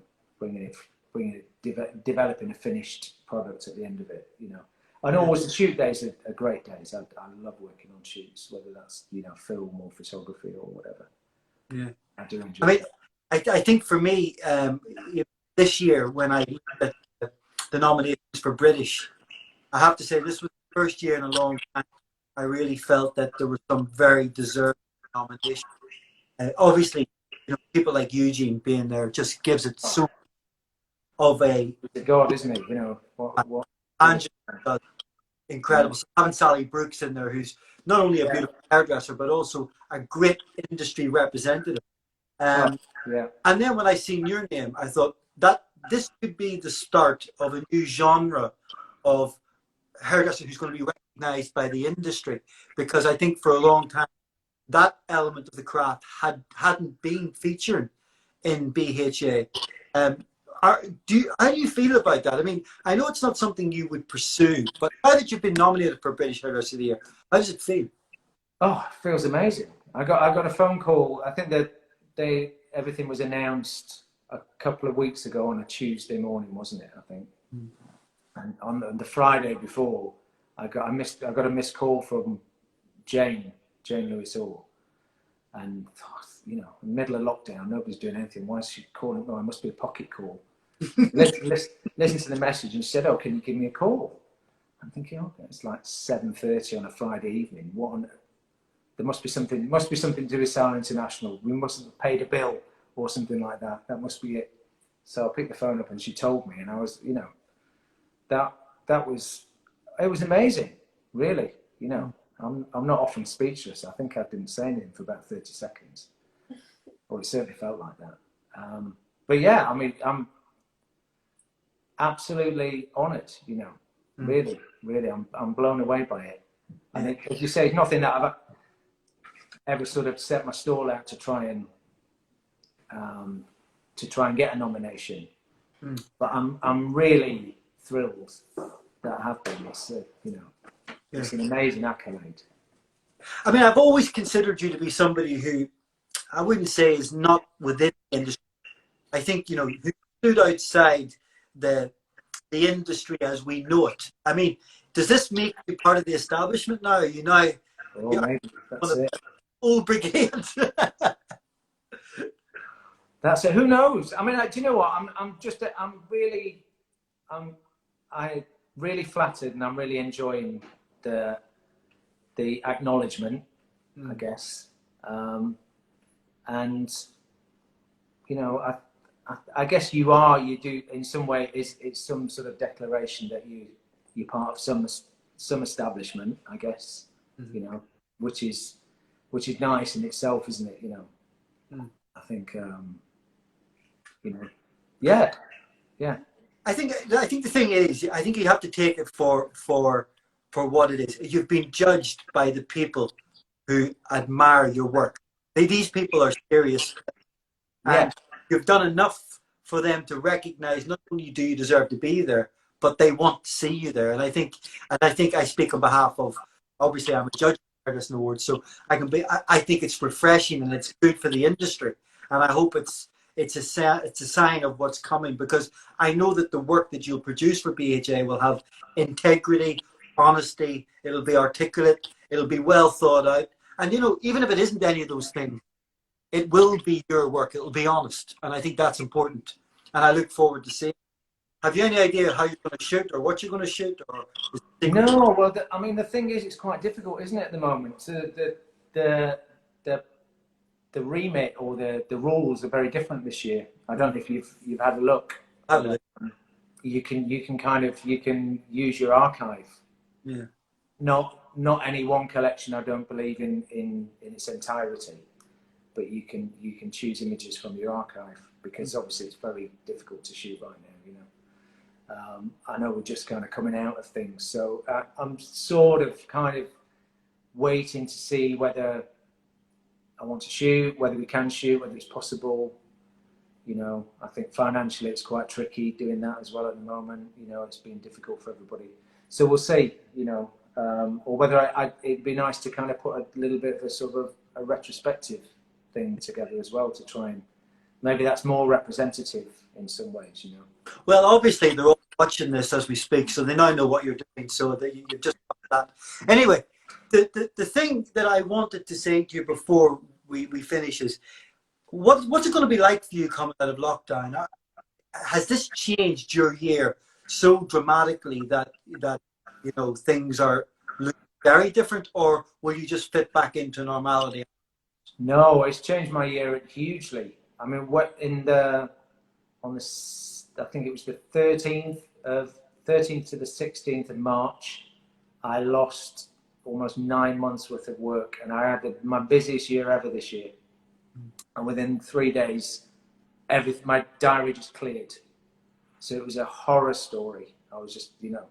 developing a finished product at the end of it, you know. And always the shoot days are great days. I love working on shoots, whether that's, you know, film or photography or whatever. Yeah, I do enjoy I mean, it. I think for me, this year when I looked at the nominations for British, I have to say this was the first year in a long time I really felt that there were some very deserved nominations. Obviously, you know, people like Eugene being there just gives it so of a He's a god, isn't he? You know, what Angela does incredible. So having Sally Brooks in there, who's not only a yeah. beautiful hairdresser but also a great industry representative. Oh, Um, yeah. and then when I seen your name, I thought that this could be the start of a new genre of hairdresser who's going to be recognised by the industry, because I think for a long time that element of the craft hadn't been featured in BHA. Um, how do you feel about that? I mean, I know it's not something you would pursue, but now that you've been nominated for British Hairdresser of the Year, how does it feel? Oh, it feels amazing. I got a phone call. I think that everything was announced a couple of weeks ago on a Tuesday morning, wasn't it? I think. Mm. And on the Friday before, I got a missed call from Jane Lewis Orr, and you know, in the middle of lockdown, nobody's doing anything. Why is she calling? Oh, it must be a pocket call. Listen to the message, and she said, "Oh, can you give me a call?" I'm thinking, okay, it's like 7:30 on a Friday evening. What on? There must be something. Must be something to do with Sound International. We must have paid a bill or something like that. That must be it. So I picked the phone up, and she told me, and I was, you know, that was, it was amazing, really. You know, I'm not often speechless. I think I didn't say anything for about 30 seconds, or it certainly felt like that. But yeah, I mean, I'm absolutely honoured. You know, really, really, I'm blown away by it. And it, as you say, it's nothing that I've ever sort of set my stall out to try and get a nomination. But I'm really thrilled that I have been. It's you know, it's an amazing accolade. I mean, I've always considered you to be somebody who I wouldn't say is not within the industry. I think, you know, who stood outside the industry as we know it. I mean, does this make you part of the establishment now? You know, Oh, you're maybe one that's of it. the old brigade. That's it. Who knows? I mean, do you know what? I really flattered, and I'm really enjoying the acknowledgement, I guess. And you know, I guess you do in some way. It's some sort of declaration that you're part of some establishment, I guess. You know, which is nice in itself, isn't it? You know, I think you know, yeah. I think the thing is, I think you have to take it for what it is. You've been judged by the people who admire your work. These people are serious, Yeah. and you've done enough for them to recognize not only do you deserve to be there, but they want to see you there. And I think I speak on behalf of, obviously I'm a judge of Artisan Awards, so I think it's refreshing and it's good for the industry, and I hope it's a sign of what's coming, because I know that the work that you'll produce for BHA will have integrity, honesty, it'll be articulate, it'll be well thought out, and you know, even if it isn't any of those things, it will be your work. It'll be honest, and I think that's important. And I look forward to seeing. Have you any idea how you're going to shoot, or what you're going to shoot, or is it secret? No, well, I mean, the thing is, it's quite difficult, isn't it, at the moment? So the the remit or the rules are very different this year. I don't know if you've had a look. You can kind of use your archive. Yeah. Not any one collection. I don't believe in its entirety, but you can choose images from your archive, because obviously it's very difficult to shoot right now. You know, I know we're just kind of coming out of things, so I'm sort of kind of waiting to see whether I want to shoot, whether we can shoot, whether it's possible. You know, I think financially it's quite tricky doing that as well at the moment. You know, it's been difficult for everybody. So we'll see, you know. or whether it'd be nice to kind of put a little bit of a sort of a retrospective thing together as well to try and maybe that's more representative in some ways, you know. Well, obviously they're all watching this as we speak, so they now know what you're doing. So that you've just got that. Anyway, the thing that I wanted to say to you before we finish is, what's it going to be like for you coming out of lockdown? Has this changed your year so dramatically that you know things are very different, or will you just fit back into normality? No, it's changed my year hugely. I mean, I think it was the 13th to the 16th of March, I lost almost 9 months worth of work, and I had my busiest year ever this year. And within 3 days, my diary just cleared. So it was a horror story. I was just, you know,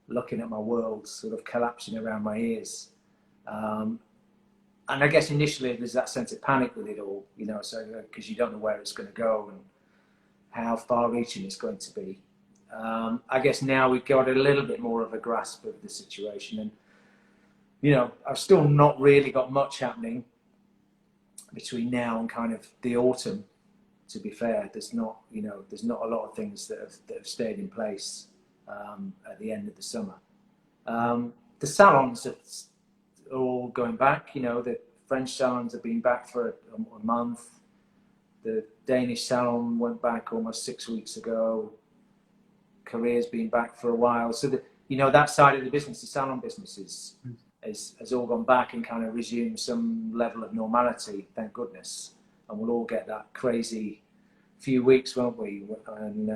looking at my world sort of collapsing around my ears. And I guess initially there's that sense of panic with it all, you know, so because you don't know where it's going to go and how far-reaching it's going to be. I guess now we've got a little bit more of a grasp of the situation, and you know, I've still not really got much happening between now and kind of the autumn. To be fair, there's not a lot of things that have stayed in place at the end of the summer. The salons are all going back. You know, the French salons have been back for a month. The Danish salon went back almost 6 weeks ago. Korea's been back for a while. So that side of the business, the salon business, has all gone back and kind of resumed some level of normality, thank goodness. And we'll all get that crazy few weeks, won't we? And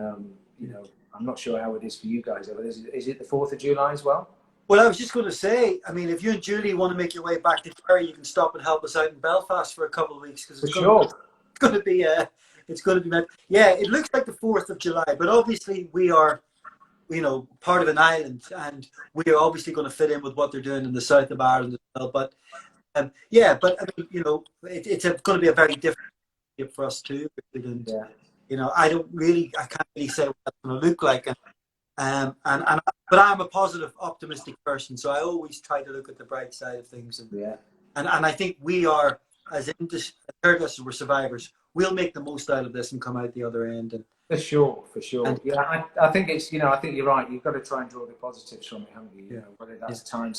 you know, I'm not sure how it is for you guys. Is it the 4th of July as well? Well, I was just going to say, I mean, if you and Julie want to make your way back to Kerry, you can stop and help us out in Belfast for a couple of weeks, because it's going to be yeah, it looks like the 4th of July, but obviously we are, you know, part of an island, and we are obviously going to fit in with what they're doing in the south of Ireland as well. But yeah, but I mean, you know, it's going to be a very different for us too. And yeah. you know, I can't really say what that's going to look like. But I'm a positive, optimistic person, so I always try to look at the bright side of things. And I think we are, as hairdressers, we're survivors. We'll make the most out of this and come out the other end. And for sure. And, yeah, I think it's, you know, I think you're right. You've got to try and draw the positives from it, haven't you? You know, whether that's time